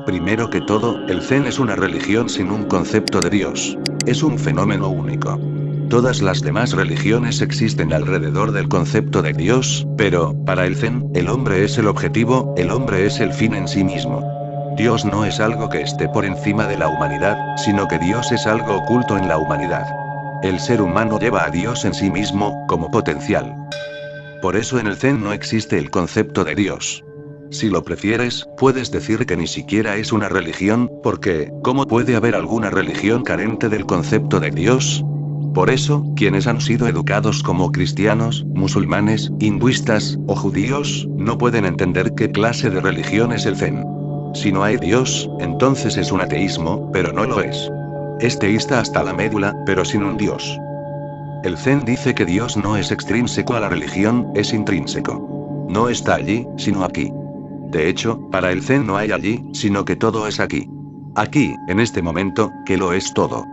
Primero que todo, el Zen es una religión sin un concepto de Dios. Es un fenómeno único. Todas las demás religiones existen alrededor del concepto de Dios, pero, para el Zen, el hombre es el objetivo, el hombre es el fin en sí mismo. Dios no es algo que esté por encima de la humanidad, sino que Dios es algo oculto en la humanidad. El ser humano lleva a Dios en sí mismo, como potencial. Por eso en el Zen no existe el concepto de Dios. Si lo prefieres, puedes decir que ni siquiera es una religión, porque, ¿cómo puede haber alguna religión carente del concepto de Dios? Por eso, quienes han sido educados como cristianos, musulmanes, hinduistas, o judíos, no pueden entender qué clase de religión es el Zen. Si no hay Dios, entonces es un ateísmo, pero no lo es. Es teísta hasta la médula, pero sin un Dios. El Zen dice que Dios no es extrínseco a la religión, es intrínseco. No está allí, sino aquí. De hecho, para el Zen no hay allí, sino que todo es aquí. Aquí, en este momento, que lo es todo.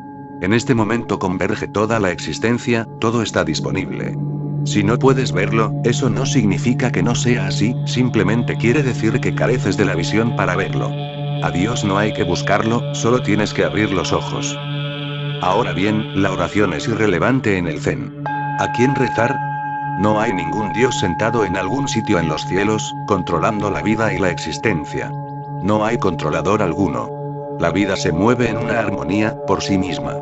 En este momento converge toda la existencia, todo está disponible. Si no puedes verlo, eso no significa que no sea así, simplemente quiere decir que careces de la visión para verlo. A Dios no hay que buscarlo, solo tienes que abrir los ojos. Ahora bien, la oración es irrelevante en el Zen. ¿A quién rezar? No hay ningún Dios sentado en algún sitio en los cielos, controlando la vida y la existencia. No hay controlador alguno. La vida se mueve en una armonía, por sí misma.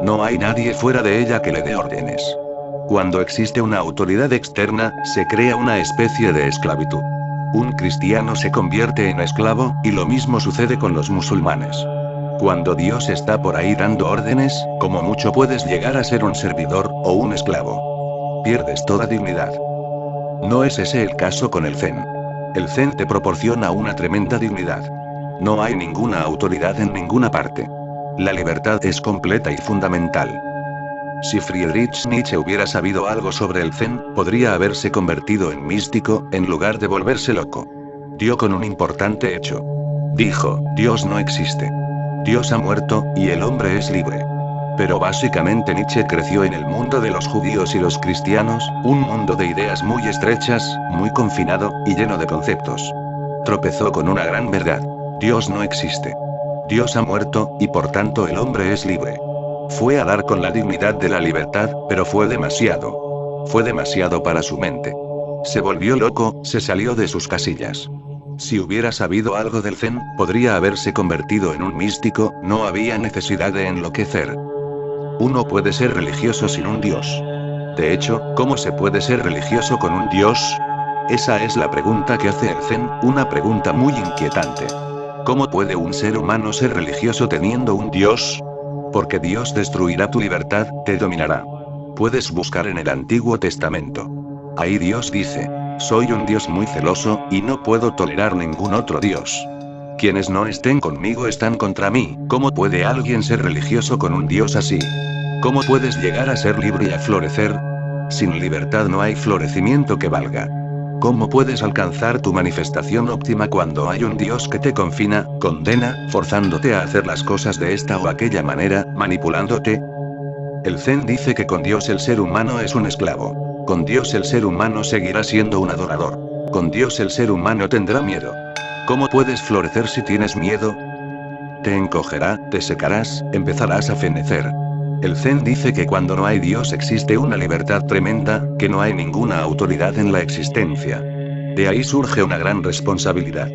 No hay nadie fuera de ella que le dé órdenes. Cuando existe una autoridad externa, se crea una especie de esclavitud. Un cristiano se convierte en esclavo, y lo mismo sucede con los musulmanes. Cuando Dios está por ahí dando órdenes, como mucho puedes llegar a ser un servidor, o un esclavo. Pierdes toda dignidad. No es ese el caso con el Zen. El Zen te proporciona una tremenda dignidad. No hay ninguna autoridad en ninguna parte. La libertad es completa y fundamental. Si Friedrich Nietzsche hubiera sabido algo sobre el Zen, podría haberse convertido en místico, en lugar de volverse loco. Dio con un importante hecho. Dijo, Dios no existe. Dios ha muerto, y el hombre es libre. Pero básicamente Nietzsche creció en el mundo de los judíos y los cristianos, un mundo de ideas muy estrechas, muy confinado, y lleno de conceptos. Tropezó con una gran verdad. Dios no existe. Dios ha muerto, y por tanto el hombre es libre. Fue a dar con la dignidad de la libertad, pero fue demasiado. Fue demasiado para su mente. Se volvió loco, se salió de sus casillas. Si hubiera sabido algo del Zen, podría haberse convertido en un místico, no había necesidad de enloquecer. Uno puede ser religioso sin un Dios. De hecho, ¿cómo se puede ser religioso con un Dios? Esa es la pregunta que hace el Zen, una pregunta muy inquietante. ¿Cómo puede un ser humano ser religioso teniendo un Dios? Porque Dios destruirá tu libertad, te dominará. Puedes buscar en el Antiguo Testamento. Ahí Dios dice, soy un Dios muy celoso, y no puedo tolerar ningún otro Dios. Quienes no estén conmigo están contra mí. ¿Cómo puede alguien ser religioso con un Dios así? ¿Cómo puedes llegar a ser libre y a florecer? Sin libertad no hay florecimiento que valga. ¿Cómo puedes alcanzar tu manifestación óptima cuando hay un Dios que te confina, condena, forzándote a hacer las cosas de esta o aquella manera, manipulándote? El Zen dice que con Dios el ser humano es un esclavo. Con Dios el ser humano seguirá siendo un adorador. Con Dios el ser humano tendrá miedo. ¿Cómo puedes florecer si tienes miedo? Te encogerá, te secarás, empezarás a fenecer. El Zen dice que cuando no hay Dios existe una libertad tremenda, que no hay ninguna autoridad en la existencia. De ahí surge una gran responsabilidad.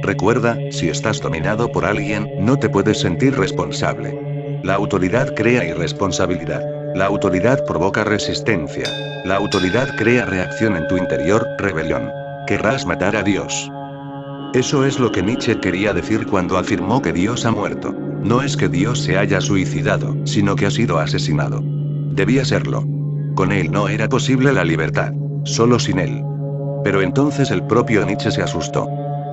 Recuerda, si estás dominado por alguien, no te puedes sentir responsable. La autoridad crea irresponsabilidad. La autoridad provoca resistencia. La autoridad crea reacción en tu interior, rebelión. Querrás matar a Dios. Eso es lo que Nietzsche quería decir cuando afirmó que Dios ha muerto. No es que Dios se haya suicidado, sino que ha sido asesinado. Debía serlo. Con él no era posible la libertad. Solo sin él. Pero entonces el propio Nietzsche se asustó.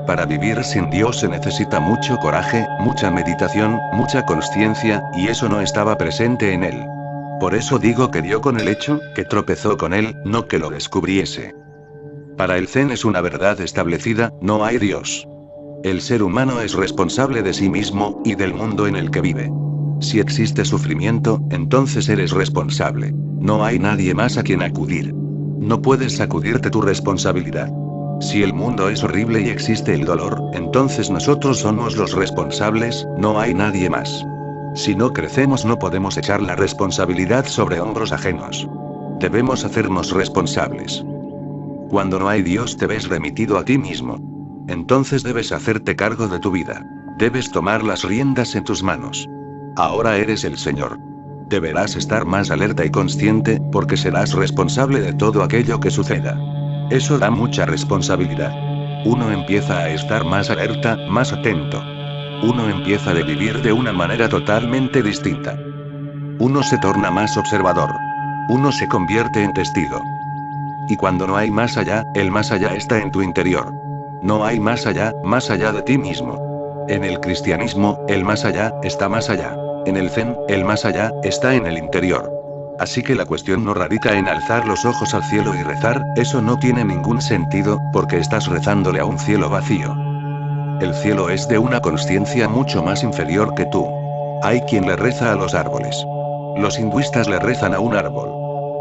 Para vivir sin Dios se necesita mucho coraje, mucha meditación, mucha consciencia, y eso no estaba presente en él. Por eso digo que dio con el hecho, que tropezó con él, no que lo descubriese. Para el Zen es una verdad establecida, no hay Dios. El ser humano es responsable de sí mismo, y del mundo en el que vive. Si existe sufrimiento, entonces eres responsable. No hay nadie más a quien acudir. No puedes sacudirte tu responsabilidad. Si el mundo es horrible y existe el dolor, entonces nosotros somos los responsables, no hay nadie más. Si no crecemos no podemos echar la responsabilidad sobre hombros ajenos. Debemos hacernos responsables. Cuando no hay Dios te ves remitido a ti mismo. Entonces debes hacerte cargo de tu vida. Debes tomar las riendas en tus manos. Ahora eres el Señor. Deberás estar más alerta y consciente, porque serás responsable de todo aquello que suceda. Eso da mucha responsabilidad. Uno empieza a estar más alerta, más atento. Uno empieza a vivir de una manera totalmente distinta. Uno se torna más observador. Uno se convierte en testigo. Y cuando no hay más allá, el más allá está en tu interior. No hay más allá de ti mismo. En el cristianismo, el más allá, está más allá. En el Zen, el más allá, está en el interior. Así que la cuestión no radica en alzar los ojos al cielo y rezar, eso no tiene ningún sentido, porque estás rezándole a un cielo vacío. El cielo es de una consciencia mucho más inferior que tú. Hay quien le reza a los árboles. Los hinduistas le rezan a un árbol.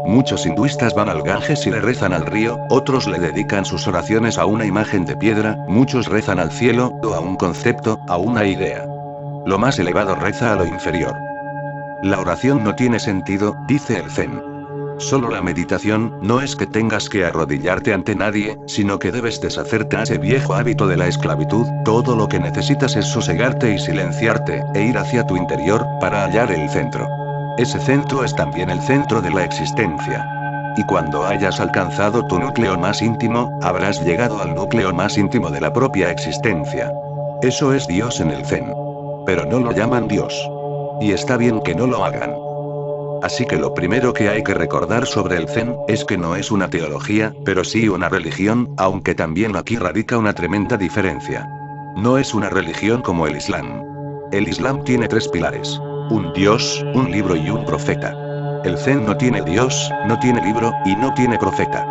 Muchos hinduistas van al Ganges y le rezan al río, otros le dedican sus oraciones a una imagen de piedra, muchos rezan al cielo, o a un concepto, a una idea. Lo más elevado reza a lo inferior. La oración no tiene sentido, dice el Zen. Solo la meditación, no es que tengas que arrodillarte ante nadie, sino que debes deshacerte de ese viejo hábito de la esclavitud, todo lo que necesitas es sosegarte y silenciarte, e ir hacia tu interior, para hallar el centro. Ese centro es también el centro de la existencia. Y cuando hayas alcanzado tu núcleo más íntimo, habrás llegado al núcleo más íntimo de la propia existencia. Eso es Dios en el Zen. Pero no lo llaman Dios. Y está bien que no lo hagan. Así que lo primero que hay que recordar sobre el Zen, es que no es una teología, pero sí una religión, aunque también aquí radica una tremenda diferencia. No es una religión como el Islam. El Islam tiene 3 pilares. Un Dios, un libro y un profeta. El Zen no tiene Dios, no tiene libro, y no tiene profeta.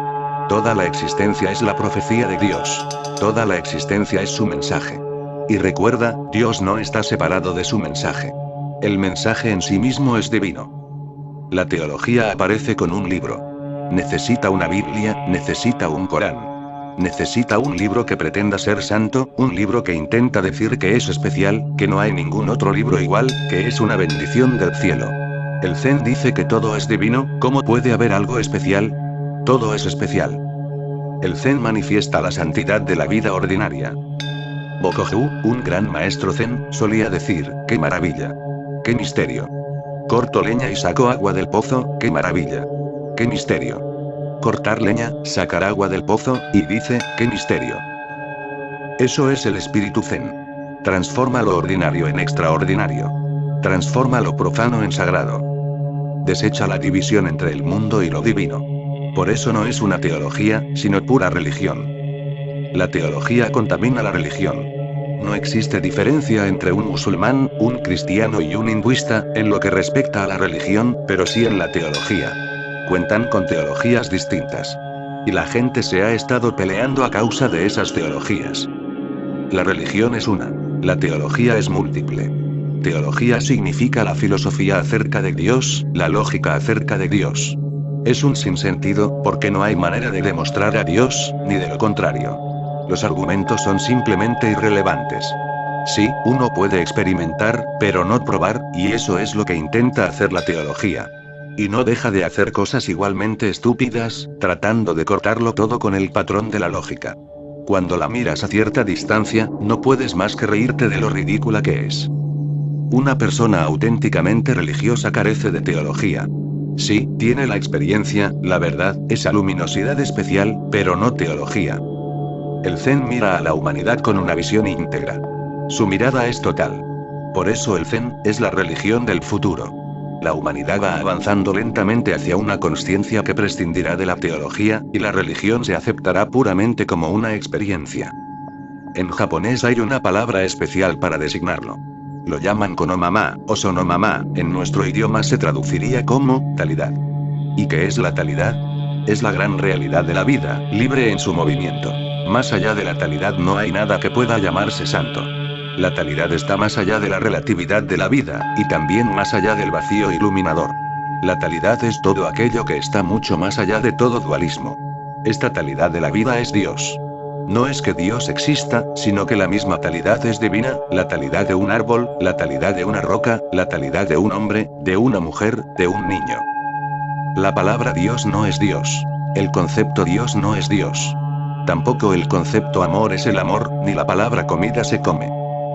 Toda la existencia es la profecía de Dios. Toda la existencia es su mensaje. Y recuerda, Dios no está separado de su mensaje. El mensaje en sí mismo es divino. La teología aparece con un libro. Necesita una Biblia, necesita un Corán. Necesita un libro que pretenda ser santo, un libro que intenta decir que es especial, que no hay ningún otro libro igual, que es una bendición del cielo. El Zen dice que todo es divino, ¿cómo puede haber algo especial? Todo es especial. El Zen manifiesta la santidad de la vida ordinaria. Bokoju, un gran maestro Zen, solía decir, ¡qué maravilla! ¡Qué misterio! Corto leña y saco agua del pozo, ¡qué maravilla! ¡Qué misterio! Cortar leña, sacar agua del pozo, y dice, ¡qué misterio! Eso es el espíritu Zen. Transforma lo ordinario en extraordinario. Transforma lo profano en sagrado. Desecha la división entre el mundo y lo divino. Por eso no es una teología, sino pura religión. La teología contamina la religión. No existe diferencia entre un musulmán, un cristiano y un hinduista, en lo que respecta a la religión, pero sí en la teología. Cuentan con teologías distintas. Y la gente se ha estado peleando a causa de esas teologías. La religión es una. La teología es múltiple. Teología significa la filosofía acerca de Dios, la lógica acerca de Dios. Es un sinsentido, porque no hay manera de demostrar a Dios, ni de lo contrario. Los argumentos son simplemente irrelevantes. Sí, uno puede experimentar, pero no probar, y eso es lo que intenta hacer la teología. Y no deja de hacer cosas igualmente estúpidas, tratando de cortarlo todo con el patrón de la lógica. Cuando la miras a cierta distancia, no puedes más que reírte de lo ridícula que es. Una persona auténticamente religiosa carece de teología. Sí, tiene la experiencia, la verdad, esa luminosidad especial, pero no teología. El Zen mira a la humanidad con una visión íntegra. Su mirada es total. Por eso el Zen es la religión del futuro. La humanidad va avanzando lentamente hacia una consciencia que prescindirá de la teología, y la religión se aceptará puramente como una experiencia. En japonés hay una palabra especial para designarlo. Lo llaman konomama, o sonomama, en nuestro idioma se traduciría como talidad. ¿Y qué es la talidad? Es la gran realidad de la vida, libre en su movimiento. Más allá de la talidad no hay nada que pueda llamarse santo. La talidad está más allá de la relatividad de la vida, y también más allá del vacío iluminador. La talidad es todo aquello que está mucho más allá de todo dualismo. Esta talidad de la vida es Dios. No es que Dios exista, sino que la misma talidad es divina, la talidad de un árbol, la talidad de una roca, la talidad de un hombre, de una mujer, de un niño. La palabra Dios no es Dios. El concepto Dios no es Dios. Tampoco el concepto amor es el amor, ni la palabra comida se come.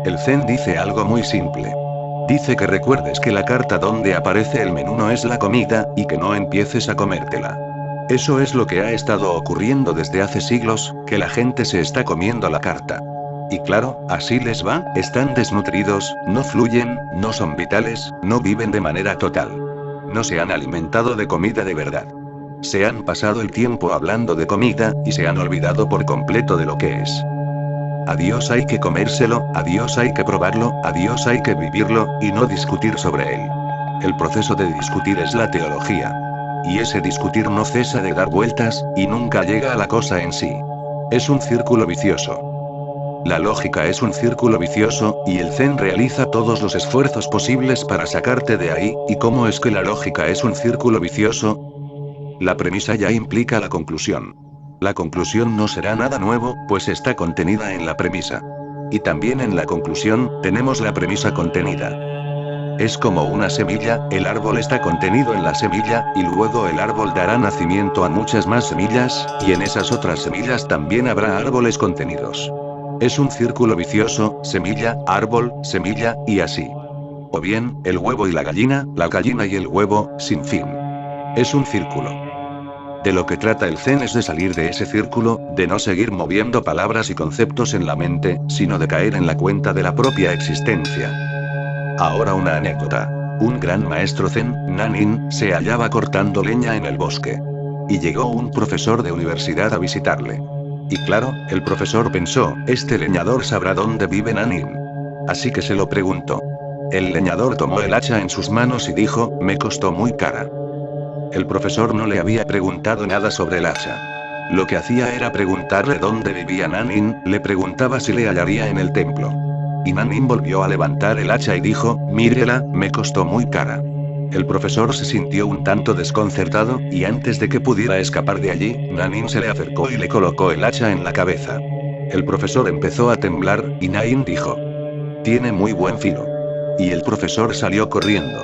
El Zen dice algo muy simple. Dice que recuerdes que la carta donde aparece el menú no es la comida, y que no empieces a comértela. Eso es lo que ha estado ocurriendo desde hace siglos, que la gente se está comiendo la carta. Y claro, así les va, están desnutridos, no fluyen, no son vitales, no viven de manera total. No se han alimentado de comida de verdad. Se han pasado el tiempo hablando de comida, y se han olvidado por completo de lo que es. A Dios hay que comérselo, a Dios hay que probarlo, a Dios hay que vivirlo, y no discutir sobre él. El proceso de discutir es la teología. Y ese discutir no cesa de dar vueltas, y nunca llega a la cosa en sí. Es un círculo vicioso. La lógica es un círculo vicioso, y el Zen realiza todos los esfuerzos posibles para sacarte de ahí. ¿Y cómo es que la lógica es un círculo vicioso? La premisa ya implica la conclusión. La conclusión no será nada nuevo, pues está contenida en la premisa. Y también en la conclusión, tenemos la premisa contenida. Es como una semilla, el árbol está contenido en la semilla, y luego el árbol dará nacimiento a muchas más semillas, y en esas otras semillas también habrá árboles contenidos. Es un círculo vicioso, semilla, árbol, semilla, y así. O bien, el huevo y la gallina y el huevo, sin fin. Es un círculo. De lo que trata el Zen es de salir de ese círculo, de no seguir moviendo palabras y conceptos en la mente, sino de caer en la cuenta de la propia existencia. Ahora una anécdota. Un gran maestro Zen, Nanin, se hallaba cortando leña en el bosque. Y llegó un profesor de universidad a visitarle. Y claro, el profesor pensó, este leñador sabrá dónde vive Nanin. Así que se lo preguntó. El leñador tomó el hacha en sus manos y dijo, me costó muy cara. El profesor no le había preguntado nada sobre el hacha. Lo que hacía era preguntarle dónde vivía Nanin, le preguntaba si le hallaría en el templo. Y Nanin volvió a levantar el hacha y dijo, mírela, me costó muy cara. El profesor se sintió un tanto desconcertado, y antes de que pudiera escapar de allí, Nanin se le acercó y le colocó el hacha en la cabeza. El profesor empezó a temblar, y Nanin dijo, tiene muy buen filo. Y el profesor salió corriendo.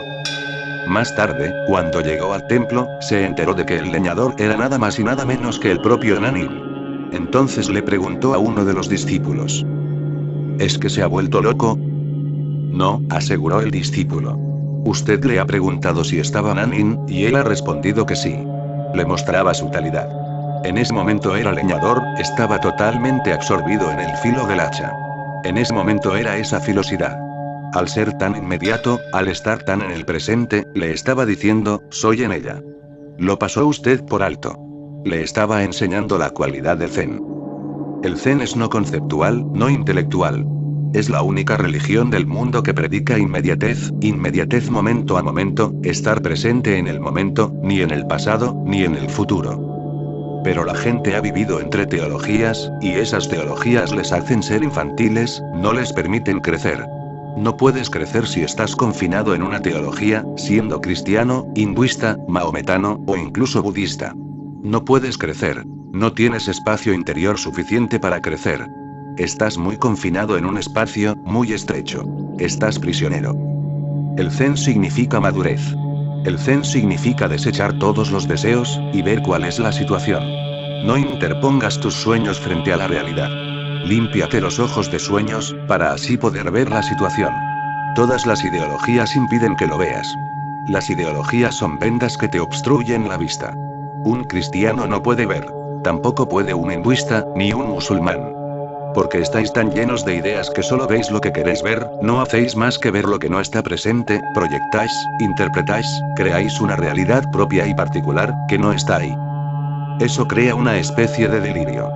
Más tarde, cuando llegó al templo, se enteró de que el leñador era nada más y nada menos que el propio Nanin. Entonces le preguntó a uno de los discípulos. ¿Es que se ha vuelto loco? No, aseguró el discípulo. Usted le ha preguntado si estaba Nanin, y él ha respondido que sí. Le mostraba su talidad. En ese momento era leñador, estaba totalmente absorbido en el filo del hacha. En ese momento era esa filosidad. Al ser tan inmediato, al estar tan en el presente, le estaba diciendo, soy en ella. Lo pasó usted por alto. Le estaba enseñando la cualidad del Zen. El Zen es no conceptual, no intelectual. Es la única religión del mundo que predica inmediatez momento a momento, estar presente en el momento, ni en el pasado, ni en el futuro. Pero la gente ha vivido entre teologías, y esas teologías les hacen ser infantiles, no les permiten crecer. No puedes crecer si estás confinado en una teología, siendo cristiano, hinduista, maometano, o incluso budista. No puedes crecer. No tienes espacio interior suficiente para crecer. Estás muy confinado en un espacio, muy estrecho. Estás prisionero. El Zen significa madurez. El Zen significa desechar todos los deseos, y ver cuál es la situación. No interpongas tus sueños frente a la realidad. Límpiate los ojos de sueños, para así poder ver la situación. Todas las ideologías impiden que lo veas. Las ideologías son vendas que te obstruyen la vista. Un cristiano no puede ver. Tampoco puede un hinduista, ni un musulmán. Porque estáis tan llenos de ideas que solo veis lo que queréis ver, no hacéis más que ver lo que no está presente, proyectáis, interpretáis, creáis una realidad propia y particular, que no está ahí. Eso crea una especie de delirio.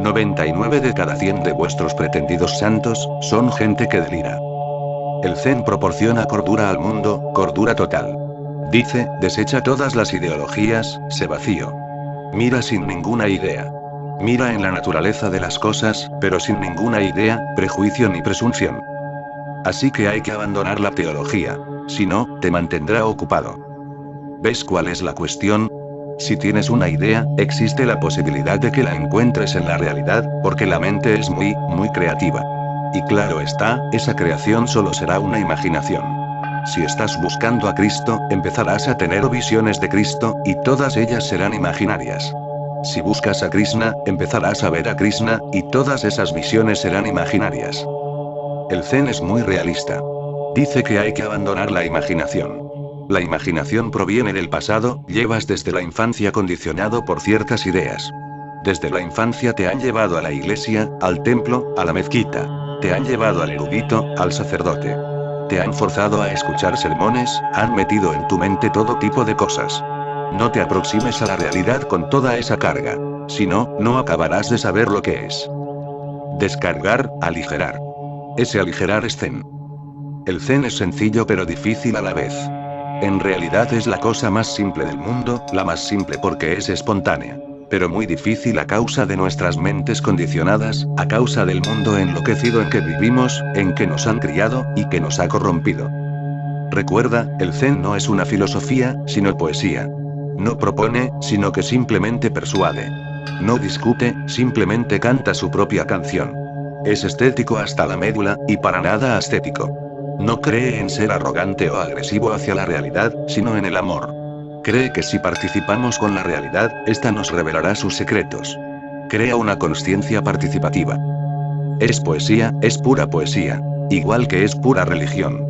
99 de cada 100 de vuestros pretendidos santos, son gente que delira. El Zen proporciona cordura al mundo, cordura total. Dice, desecha todas las ideologías, sé vacío. Mira sin ninguna idea. Mira en la naturaleza de las cosas, pero sin ninguna idea, prejuicio ni presunción. Así que hay que abandonar la teología. Si no, te mantendrá ocupado. ¿Ves cuál es la cuestión? Si tienes una idea, existe la posibilidad de que la encuentres en la realidad, porque la mente es muy creativa. Y claro está, esa creación solo será una imaginación. Si estás buscando a Cristo, empezarás a tener visiones de Cristo, y todas ellas serán imaginarias. Si buscas a Krishna, empezarás a ver a Krishna, y todas esas visiones serán imaginarias. El Zen es muy realista. Dice que hay que abandonar la imaginación. La imaginación proviene del pasado, llevas desde la infancia condicionado por ciertas ideas. Desde la infancia te han llevado a la iglesia, al templo, a la mezquita. Te han llevado al erudito, al sacerdote. Te han forzado a escuchar sermones, han metido en tu mente todo tipo de cosas. No te aproximes a la realidad con toda esa carga. Si no, no acabarás de saber lo que es. Descargar, aligerar. Ese aligerar es Zen. El Zen es sencillo pero difícil a la vez. En realidad es la cosa más simple del mundo, la más simple porque es espontánea. Pero muy difícil a causa de nuestras mentes condicionadas, a causa del mundo enloquecido en que vivimos, en que nos han criado, y que nos ha corrompido. Recuerda, el Zen no es una filosofía, sino poesía. No propone, sino que simplemente persuade. No discute, simplemente canta su propia canción. Es estético hasta la médula, y para nada ascético. No cree en ser arrogante o agresivo hacia la realidad, sino en el amor. Cree que si participamos con la realidad, esta nos revelará sus secretos. Crea una consciencia participativa. Es poesía, es pura poesía. Igual que es pura religión.